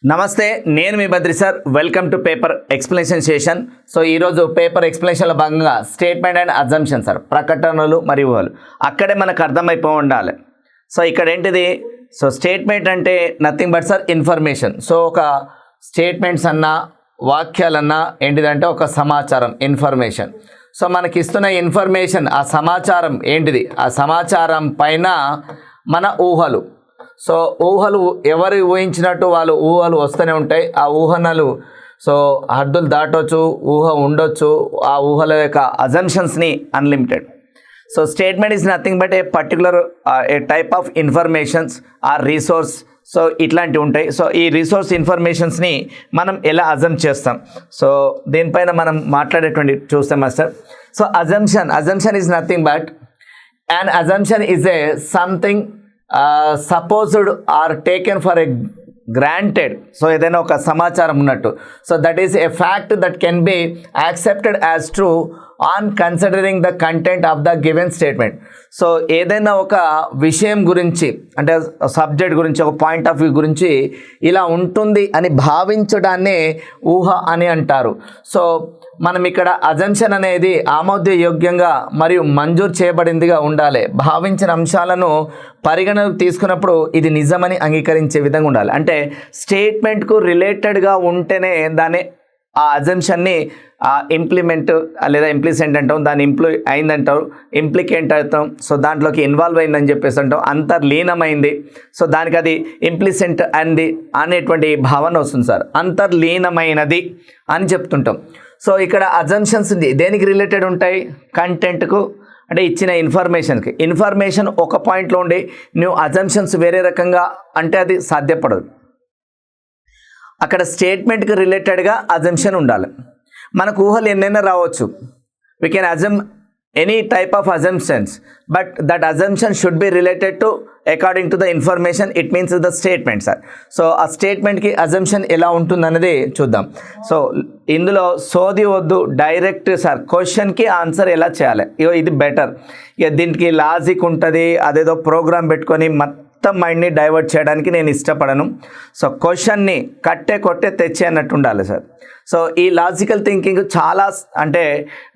నమస్తే, నేను మీ Badri sir. Welcome to paper explanation session. So ఈరోజు పేపర్ ఎక్స్ప్లెనేషన్లో భాగంగా స్టేట్మెంట్ అండ్ అజంప్షన్ సార్, ప్రకటనలు మరియు ఊహలు అక్కడే మనకు అర్థమైపో ఉండాలి. సో ఇక్కడ ఏంటిది, సో స్టేట్మెంట్ అంటే nothing but sir information. So ఒక స్టేట్మెంట్స్ అన్నా వాక్యాలన్నా ఏంటిదంటే ఒక సమాచారం, ఇన్ఫర్మేషన్. సో మనకి ఇస్తున్న ఇన్ఫర్మేషన్, ఆ సమాచారం ఏంటిది, ఆ సమాచారం పైన మన ఊహలు. సో ఊహలు ఎవరు ఊహించినట్టు వాళ్ళు ఊహలు వస్తూనే ఉంటాయి. ఆ ఊహనలు సో హద్దులు దాటవచ్చు, ఊహ ఉండొచ్చు. ఆ ఊహల యొక్క అజంప్షన్స్ని unlimited. So statement is nothing but a particular a type of informations or resource. So ఇట్లాంటివి ఉంటాయి. సో ఈ రీసోర్స్ ఇన్ఫర్మేషన్స్ని మనం ఎలా అజంప్ చేస్తాం, సో దీనిపైన మనం మాట్లాడేటువంటి చూస్తాం master. So assumption is nothing but an assumption is a something supposed or taken for a granted. So ఏదైనా ఒక సమాచారం ఉన్నట్టు. So that is a fact that can be accepted as true on considering the content of the given statement. So ఏదైనా ఒక విషయం గురించి అంటే subject గురించి, ఒక పాయింట్ ఆఫ్ వ్యూ గురించి ఇలా ఉంటుంది అని భావించడాన్నే ఊహ అని అంటారు. సో మనం ఇక్కడ అజంప్షన్ అనేది ఆమోదయోగ్యంగా మరియు మంజూరు చేయబడిందిగా ఉండాలి. భావించిన అంశాలను పరిగణనకు తీసుకున్నప్పుడు ఇది నిజమని అంగీకరించే విధంగా ఉండాలి. అంటే స్టేట్మెంట్కు రిలేటెడ్గా ఉంటేనే దాన్ని ఆ అజంప్షన్ని ఇంప్లిమెంట్ లేదా ఇంప్లిసెంట్ అంటాం, దాన్ని అయిందంటారు, ఇంప్లికెంట్ అవుతాం. సో దాంట్లోకి ఇన్వాల్వ్ అయిందని చెప్పేసి అంటాం, అంతర్లీనమైంది. సో దానికి అది ఇంప్లిసెంట్ అంది అనేటువంటి భావన వస్తుంది సార్. అంతర్లీనమైనది అని చెప్తుంటాం. సో ఇక్కడ అజంప్షన్స్ దేనికి రిలేటెడ్ ఉంటాయి, కంటెంట్కు అంటే ఇచ్చిన ఇన్ఫర్మేషన్కి. ఇన్ఫర్మేషన్ ఒక పాయింట్లో ఉండి నువ్వు అజంప్షన్స్ వేరే రకంగా అంటే అది సాధ్యపడదు. అక్కడ స్టేట్మెంట్కి రిలేటెడ్గా అజంప్షన్ ఉండాలి. మనకు ఊహలు ఎన్నైనా రావచ్చు. We can Azam any type of assumptions, but that assumption should be related to according to the information. It means the statement sir. So ఆ స్టేట్మెంట్కి అజంప్షన్ ఎలా ఉంటుందనేది చూద్దాం. సో ఇందులో సోది వద్దు, డైరెక్ట్ సార్ క్వశ్చన్కి ఆన్సర్ ఎలా చేయాలి. ఇది బెటర్. ఇక దీనికి లాజిక్ ఉంటుంది, అదేదో ప్రోగ్రామ్ పెట్టుకొని మొత్తం మైండ్ని డైవర్ట్ చేయడానికి నేను ఇష్టపడను. సో క్వశ్చన్ని కొట్టే తెచ్చే అన్నట్టు ఉండాలి సార్. సో ఈ లాజికల్ థింకింగ్ చాలా అంటే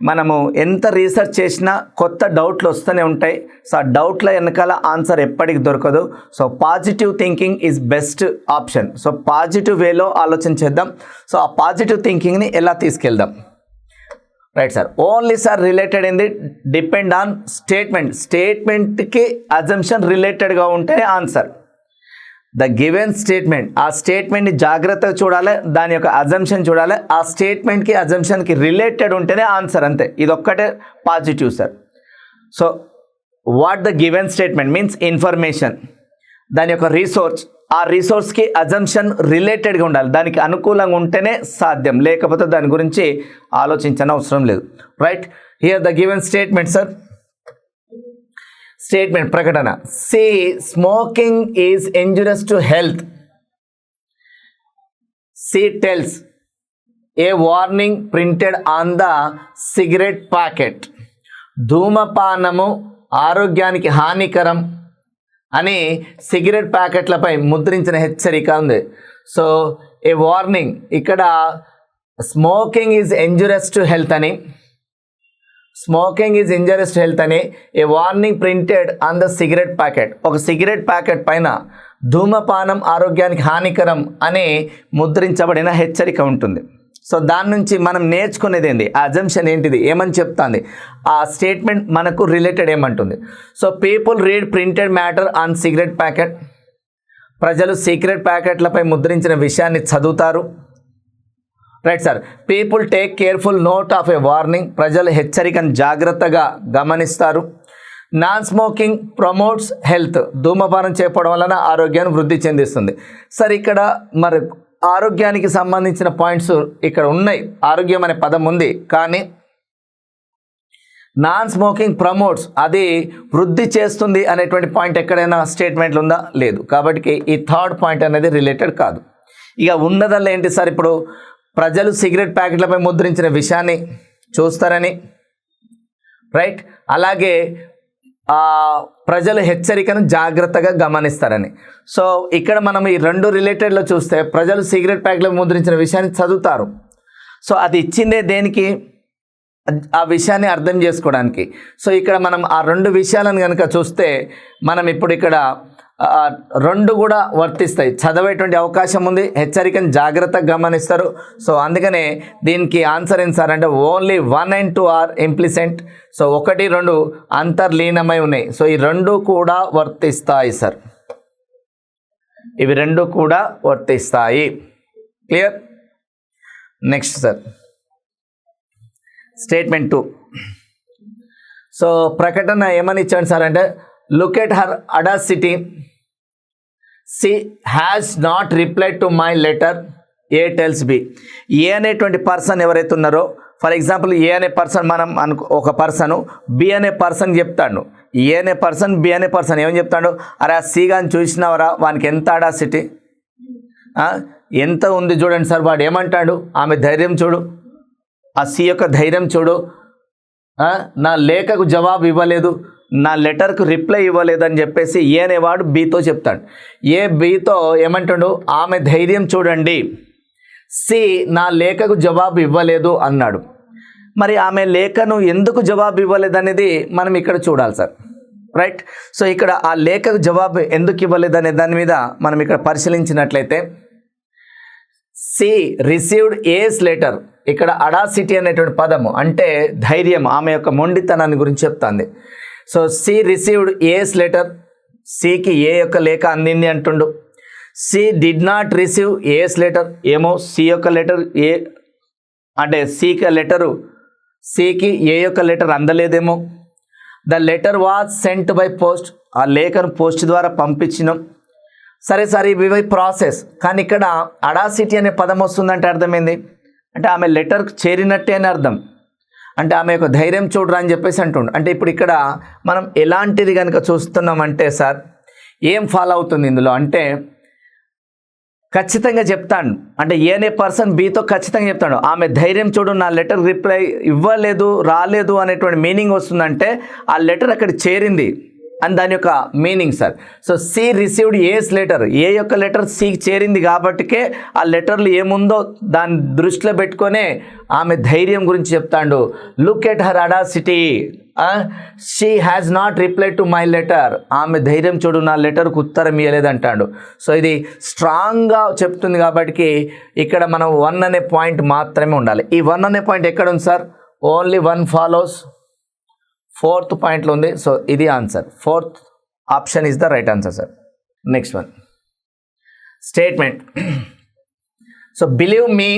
మనము ఎంత రీసెర్చ్ చేసినా కొత్త డౌట్లు వస్తూనే ఉంటాయి. సో ఆ డౌట్ల వెనకాల ఆన్సర్ ఎప్పటికి దొరకదు. So positive thinking is best option. So positive వేలో ఆలోచన చేద్దాం. సో ఆ పాజిటివ్ థింకింగ్ని ఎలా తీసుకెళ్దాం. Right sir. Only sir related ఏంది, డిపెండ్ ఆన్ స్టేట్మెంట్కి అజంప్షన్ రిలేటెడ్గా ఉంటే ఆన్సర్. ద గివెన్ స్టేట్మెంట్, ఆ స్టేట్మెంట్ని జాగ్రత్తగా చూడాలి, దాని యొక్క అజంప్షన్ చూడాలి. ఆ స్టేట్మెంట్కి అజంప్షన్కి రిలేటెడ్ ఉంటేనే ఆన్సర్, అంతే. ఇదొక్కటే positive sir. So what the given statement means information, దాని యొక్క రీసోర్స్, ఆ రీసోర్స్కి అజంప్షన్ రిలేటెడ్గా ఉండాలి. దానికి అనుకూలంగా ఉంటేనే సాధ్యం, లేకపోతే దాని గురించి ఆలోచించని అవసరం లేదు. Right. Here the given statement sir. Statement ప్రకటన. C smoking is injurious to health. C tells a warning printed on the cigarette packet. ధూమపానము ఆరోగ్యానికి హానికరం అని సిగరెట్ ప్యాకెట్లపై ముద్రించిన హెచ్చరిక ఉంది. సో ఏ వార్నింగ్, ఇక్కడ smoking is injurious to health అని, smoking is injurious to health అని a warning printed on the cigarette packet. ఒక సిగరెట్ ప్యాకెట్ పైన ధూమపానం ఆరోగ్యానికి హానికరం అని ముద్రించబడిన హెచ్చరిక ఉంటుంది. సో దాని నుంచి మనం నేర్చుకునేది ఏంటి, ఆ అజంప్షన్ ఏంటిది, ఏమని చెప్తుంది, ఆ స్టేట్మెంట్ మనకు రిలేటెడ్ ఏమంటుంది. So people read printed matter on cigarette packet. ప్రజలు సిగరెట్ ప్యాకెట్లపై ముద్రించిన విషయాన్ని చదువుతారు. Right sir. People take careful note of A warning. ప్రజలు హెచ్చరికను జాగ్రత్తగా గమనిస్తారు. Non smoking promotes health. ధూమపానం చేయడం వలన ఆరోగ్యాన్ని వృద్ధి చెందిస్తుంది. సార్ ఇక్కడ మరి ఆరోగ్యానికి సంబంధించిన పాయింట్స్ ఇక్కడ ఉన్నాయి. ఆరోగ్యం అనే పదం ఉంది, కానీ నాన్ స్మోకింగ్ ప్రమోట్స్, అది వృద్ధి చేస్తుంది అనేటువంటి పాయింట్ ఎక్కడైనా స్టేట్మెంట్లు ఉందా, లేదు. కాబట్టి ఈ థర్డ్ పాయింట్ అనేది రిలేటెడ్ కాదు. ఇక ఉన్నదల్లా ఏంటి సార్, ఇప్పుడు ప్రజలు సిగరెట్ ప్యాకెట్లపై ముద్రించిన విషయాన్ని చూస్తారని, రైట్. అలాగే ప్రజలు హెచ్చరికను జాగ్రత్తగా గమనిస్తారని. సో ఇక్కడ మనం ఈ రెండు రిలేటెడ్లో చూస్తే ప్రజలు సిగరెట్ ప్యాక్లో ముద్రించిన విషయాన్ని చదువుతారు. సో అది ఇచ్చిందే దేనికి? ఆ విషయాన్ని అర్థం చేసుకోవడానికి. సో ఇక్కడ మనం ఆ రెండు విషయాలను కనుక చూస్తే మనం ఇప్పుడు ఇక్కడ రెండు కూడా వర్తిస్తాయి, చదివేటువంటి అవకాశం ఉంది, హెచ్చరికను జాగ్రత్తగా గమనిస్తారు. సో అందుకనే దీనికి ఆన్సర్ ఏంటి సార్ అంటే ఓన్లీ 1 and 2 ఆర్ ఇంప్లిసెంట్. సో 1, 2 అంతర్లీనమై ఉన్నాయి. సో ఈ రెండు కూడా వర్తిస్తాయి సార్, ఇవి రెండు కూడా వర్తిస్తాయి. Clear? Next sir statement 2. So ప్రకటన ఏమని ఇచ్చాడు సార్ అంటే look at her audacity, she has not replied to my letter, A tells B. ఏ అనేటువంటి పర్సన్ ఎవరైతే ఉన్నారో, ఫర్ ఎగ్జాంపుల్ ఏ అనే పర్సన్ మనం ఒక పర్సన్, బి అనే పర్సన్ చెప్తాడు. ఏ అనే పర్సన్ బి అనే పర్సన్ ఏమని చెప్తాడు? అరే ఆ సి గాని చూసినవరా, వానికి ఎంత అడాసిటీ ఎంత ఉంది చూడండి సార్. వాడు ఏమంటాడు? ఆమె ధైర్యం చూడు, ఆ సి యొక్క ధైర్యం చూడు, నా లేఖకు జవాబు ఇవ్వలేదు, నా లెటర్కు రిప్లై ఇవ్వలేదని చెప్పేసి ఏ అనేవాడు బితో చెప్తాడు. ఏ బితో ఏమంటాడు? ఆమె ధైర్యం చూడండి, సి నా లేఖకు జవాబు ఇవ్వలేదు అన్నాడు. మరి ఆమె లేఖను ఎందుకు జవాబు ఇవ్వలేదు అనేది మనం ఇక్కడ చూడాలి సార్. రైట్? సో ఇక్కడ ఆ లేఖకు జవాబు ఎందుకు ఇవ్వలేదు అనే దాని మీద మనం ఇక్కడ పరిశీలించినట్లయితే సి రిసీవ్డ్ ఏస్ లెటర్, ఇక్కడ అడాసిటీ అనేటువంటి పదము అంటే ధైర్యం, ఆమె యొక్క మొండితనాన్ని గురించి చెప్తుంది. So C received A's letter, సికి ఏ యొక్క లేఖ అందింది అంటుండు. C did not receive A's letter, ఏమో సి యొక్క లెటర్ ఏ అంటే సికి లెటరు సికి ఏ యొక్క లెటర్ అందలేదేమో. The letter was sent by post, ఆ లేఖను పోస్ట్ ద్వారా పంపించినాం. సరే సరే ఇవి ప్రాసెస్, కానీ ఇక్కడ అడాసిటీ అనే పదం వస్తుందంటే అర్థమైంది అంటే ఆమె లెటర్కి చేరినట్టే అని అర్థం. అంటే ఆమె యొక్క ధైర్యం చూడరా అని చెప్పేసి అంటుండు. అంటే ఇప్పుడు ఇక్కడ మనం ఎలాంటిది కనుక చూస్తున్నామంటే సార్ ఏం ఫాలో అవుతుంది ఇందులో అంటే ఖచ్చితంగా చెప్తాను అంటే ఏ అనే పర్సన్ బితో ఖచ్చితంగా చెప్తాడు ఆమె ధైర్యం చూడు, నా లెటర్ రిప్లై ఇవ్వలేదు రాలేదు అనేటువంటి మీనింగ్ వస్తుందంటే ఆ లెటర్ అక్కడ చేరింది అని దాని యొక్క meaning sir. So C received A's letter, A యొక్క లెటర్ సికి చేరింది కాబట్టికే ఆ లెటర్లు ఏముందో దాన్ని దృష్టిలో పెట్టుకొనే ఆమె ధైర్యం గురించి చెప్తాడు. Look at her audacity, she has not replied to my letter, ఆమె ధైర్యం చూడు, నా లెటర్కు ఉత్తరం ఇవ్వలేదు అంటాడు. సో ఇది స్ట్రాంగ్గా చెప్తుంది కాబట్టి ఇక్కడ మనం 1 అనే పాయింట్ మాత్రమే ఉండాలి. ఈ 1 అనే పాయింట్ ఎక్కడ ఉంది సార్? ఓన్లీ 1 ఫాలోస్, 4th పాయింట్లో ఉంది. సో ఇది answer, 4th option is the right answer sir. Next one statement. So believe me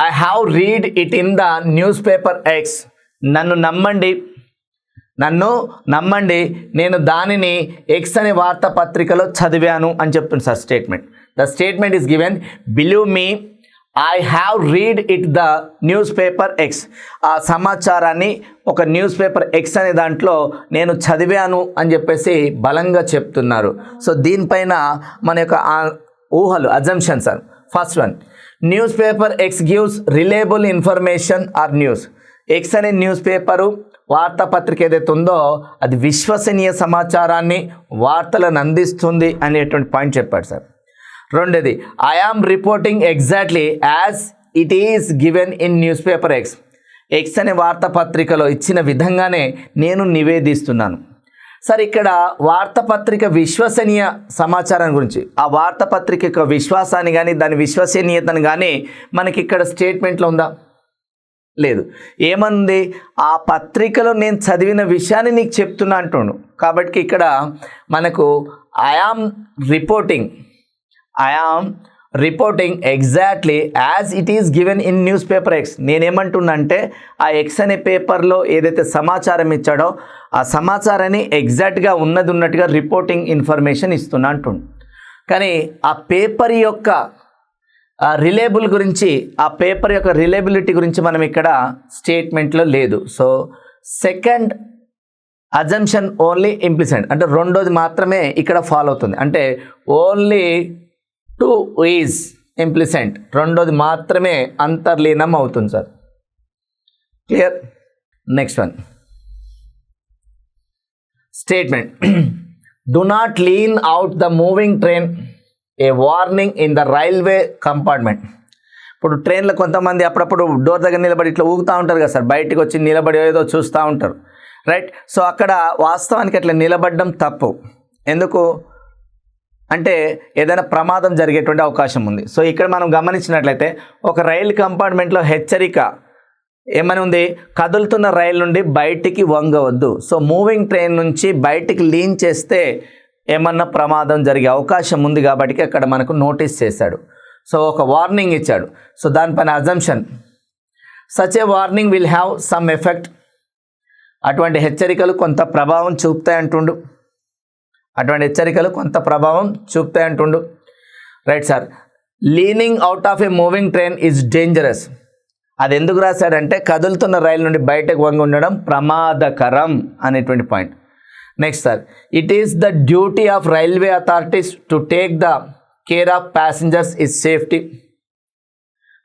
I have read it in the news paper X, నన్ను నమ్మండి నేను దానిని ఎక్స్ అనే వార్తాపత్రికలో చదివాను అని చెప్తుంది sir statement. The statement is given believe me I have read it the news paper X, ఆ సమాచారాన్ని ఒక న్యూస్ పేపర్ ఎక్స్ అనే దాంట్లో నేను చదివాను అని చెప్పేసి బలంగా చెప్తున్నారు. సో దీనిపైన మన యొక్క ఊహలు assumption sir. First one, news paper X gives reliable information are news. X అనే న్యూస్ పేపరు వార్తాపత్రిక ఏదైతే ఉందో అది విశ్వసనీయ సమాచారాన్ని వార్తలను అందిస్తుంది అనేటువంటి పాయింట్ చెప్పాడు సార్. రెండోది, I am reporting exactly as it is given in newspaper X, X అనే వార్తాపత్రికలో ఇచ్చిన విధంగానే నేను నివేదిస్తున్నాను. సార్ ఇక్కడ వార్తాపత్రిక విశ్వసనీయ సమాచారం గురించి, ఆ వార్తాపత్రిక యొక్క విశ్వాసాన్ని కానీ దాని విశ్వసనీయతను కానీ మనకి ఇక్కడ స్టేట్మెంట్లో ఉందా? లేదు. ఏమంది? ఆ పత్రికలో నేను చదివిన విషయాన్ని నీకు చెప్తున్నా అంటుండు. కాబట్టి ఇక్కడ మనకు I am reporting exactly as it is given in newspaper X. నేనేమంటున్నంటే ఆ ఎక్స్ అనే పేపర్లో ఏదైతే సమాచారం ఇచ్చాడో ఆ సమాచారాన్ని ఎగ్జాక్ట్గా ఉన్నట్టుగా రిపోర్టింగ్ ఇన్ఫర్మేషన్ ఇస్తున్నా అంటుండు. కానీ ఆ పేపర్ యొక్క రిలేబుల్ గురించి, ఆ పేపర్ యొక్క రిలేబిలిటీ గురించి మనం ఇక్కడ స్టేట్మెంట్లో లేదు. సో సెకండ్ అజంప్షన్ ఓన్లీ ఇంప్లిసెంట్, అంటే రెండోది మాత్రమే ఇక్కడ ఫాలో అవుతుంది. అంటే ఓన్లీ 2 ఈజ్ ఇంప్లిసెంట్, రెండోది మాత్రమే అంతర్లీనం అవుతుంది sir. Clear? Next one statement do not lean out the moving train A warning in the railway compartment. ఇప్పుడు ట్రైన్లో కొంతమంది అప్పుడప్పుడు డోర్ దగ్గర నిలబడి ఇట్లా ఊగుతూ ఉంటారు కదా సార్, బయటికి వచ్చి నిలబడి ఏదో చూస్తూ ఉంటారు, రైట్. సో అక్కడ వాస్తవానికి అట్లా నిలబడడం తప్పు. ఎందుకు అంటే ఏదైనా ప్రమాదం జరిగేటువంటి అవకాశం ఉంది. సో ఇక్కడ మనం గమనించినట్లయితే ఒక రైలు కంపార్ట్మెంట్లో హెచ్చరిక ఏమని ఉంది, కదులుతున్న రైలు నుండి బయటికి వంగవద్దు. సో మూవింగ్ ట్రైన్ నుంచి బయటికి లీన్ చేస్తే ఏమన్నా ప్రమాదం జరిగే అవకాశం ఉంది కాబట్టి అక్కడ మనకు నోటీస్ చేశాడు. సో ఒక వార్నింగ్ ఇచ్చాడు. సో దానిపైన assumption such a warning will have some effect. అటువంటి హెచ్చరికలు కొంత ప్రభావం చూపుతాయి అంటుండు. Right sir. Leaning out of a moving train is dangerous. అది ఎందుకు రాశాడంటే కదులుతున్న రైలు నుండి బయటకు వంగి ఉండడం ప్రమాదకరం అనేటువంటి point. Next sir, it is the duty of railway authorities to take the care of passengers is safety.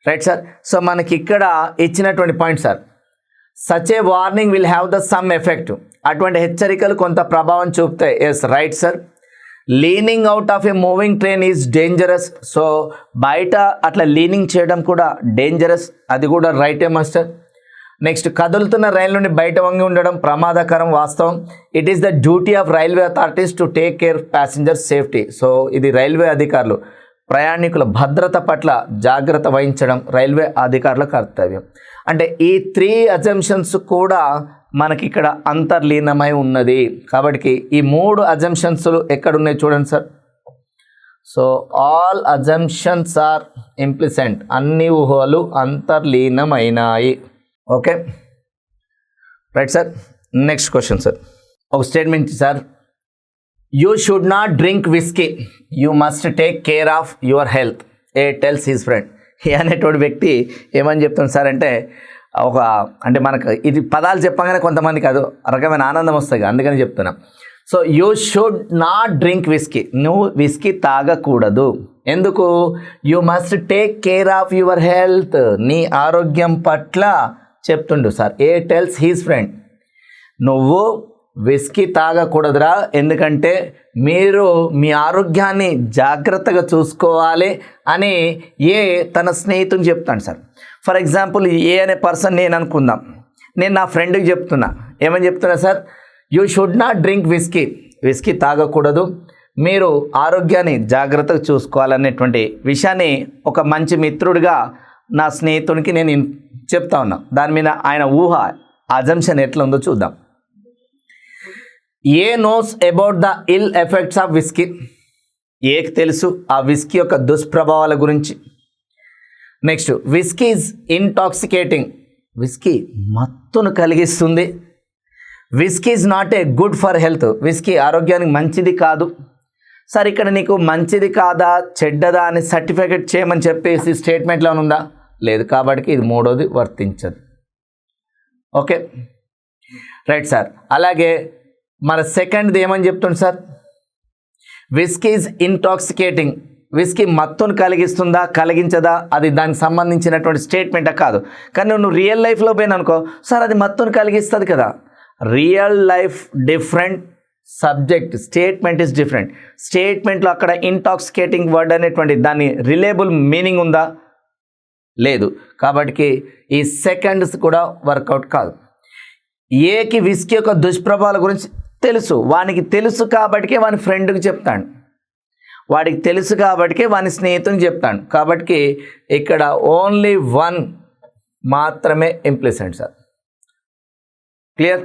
Right sir. So మనకి ఇక్కడ ఇచ్చినటువంటి point sir, such a warning will have the some effect. అటువంటి హెచ్చరికలు కొంత ప్రభావం చూపుతాయి. Yes right sir. Leaning out of a moving train is dangerous. So బయట అట్లా లీనింగ్ చేయడం కూడా డేంజరస్, అది కూడా రైటే మాస్టర్. నెక్స్ట్, కదులుతున్న రైలు నుండి బయట వంగి ఉండడం ప్రమాదకరం, వాస్తవం. It is the duty of railway authorities to take care passengers safety. So ఇది రైల్వే అధికారులు ప్రయాణికుల భద్రత పట్ల జాగ్రత్త వహించడం రైల్వే అధికారుల కర్తవ్యం. అంటే ఈ 3 అజంప్షన్స్ కూడా మనకి ఇక్కడ అంతర్లీనమై ఉన్నది. కాబట్టి ఈ 3 అజంప్షన్స్ ఎక్కడున్నాయి చూడండి sir. So all assumptions are implicit. అన్ని ఊహలు అంతర్లీనమైనాయి. Okay right sir. Next question sir, ఒక statement sir, you should not drink whisky, you must take care of your health, A tells his friend. అనేటువంటి వ్యక్తి ఏమని చెప్తుంది సార్ అంటే అంటే మనకు ఇది పదాలు చెప్పగానే కొంతమందికి అది రకమైన ఆనందం వస్తుంది, అందుకని చెప్తున్నా. So you should not drink whisky, నువ్వు విస్కీ తాగకూడదు. ఎందుకు? You must take care of your health, నీ ఆరోగ్యం పట్ల చెప్తుండు సార్. ఏ టెల్స్ హీస్ ఫ్రెండ్, నువ్వు విస్కీ తాగకూడదురా, ఎందుకంటే మీరు మీ ఆరోగ్యాన్ని జాగ్రత్తగా చూసుకోవాలి అని ఏ తన స్నేహితుని చెప్తాడు సార్. ఫర్ ఎగ్జాంపుల్ ఏ అనే పర్సన్ నేను అనుకుందాం, నేను నా ఫ్రెండ్కి చెప్తున్నా, ఏమని చెప్తున్నా sir, you should not drink whisky, whisky తాగకూడదు, మీరు ఆరోగ్యాన్ని జాగ్రత్తగా చూసుకోవాలనేటువంటి విషయాన్ని ఒక మంచి మిత్రుడిగా నా స్నేహితునికి నేను చెప్తా ఉన్నా. దాని మీద ఆయన ఊహ అజంప్షన్ ఎట్లా ఉందో చూద్దాం. A knows about the ill effects of whisky, ఏకి తెలుసు ఆ విస్కీ యొక్క దుష్ప్రభావాల గురించి. Next, whisky is intoxicating, whisky మత్తును కలిగిస్తుంది. Whisky is not a good for health, whisky ఆరోగ్యానికి మంచిది కాదు. సార్ ఇక్కడ నీకు మంచిది కాదా చెడ్డదా అని సర్టిఫికేట్ చేయమని చెప్పేసి స్టేట్మెంట్లో ఉందా? లేదు, కాబట్టి ఇది మూడోది వర్తించదు. Okay right sir. అలాగే మన సెకండ్ది ఏమని చెప్తుంది సార్, విస్కీ ఈజ్ ఇంటాక్సికేటింగ్, విస్కీ మత్తును కలిగిస్తుందా కలిగించదా అది దానికి సంబంధించినటువంటి స్టేట్మెంటే కాదు. కానీ నువ్వు రియల్ లైఫ్లో పోయినా అనుకో, సార్ అది మత్తును కలిగిస్తుంది కదా. Real life different, subject statement is different. స్టేట్మెంట్లో అక్కడ ఇంటాక్సికేటింగ్ వర్డ్ అనేటువంటి దాని రిలేబుల్ మీనింగ్ ఉందా? లేదు, కాబట్టి ఈ సెకండ్స్ కూడా వర్కౌట్ కాదు. ఏకి విస్కీ యొక్క దుష్ప్రభావాల గురించి తెలుసు, వానికి తెలుసు కాబట్టికే వాని ఫ్రెండ్కి చెప్తాడు, వాడికి తెలుసు కాబట్టికే వాని స్నేహితునికి చెప్తాడు. కాబట్టి ఇక్కడ ఓన్లీ 1 మాత్రమే ఇంప్లిసెంట్ సార్. క్లియర్?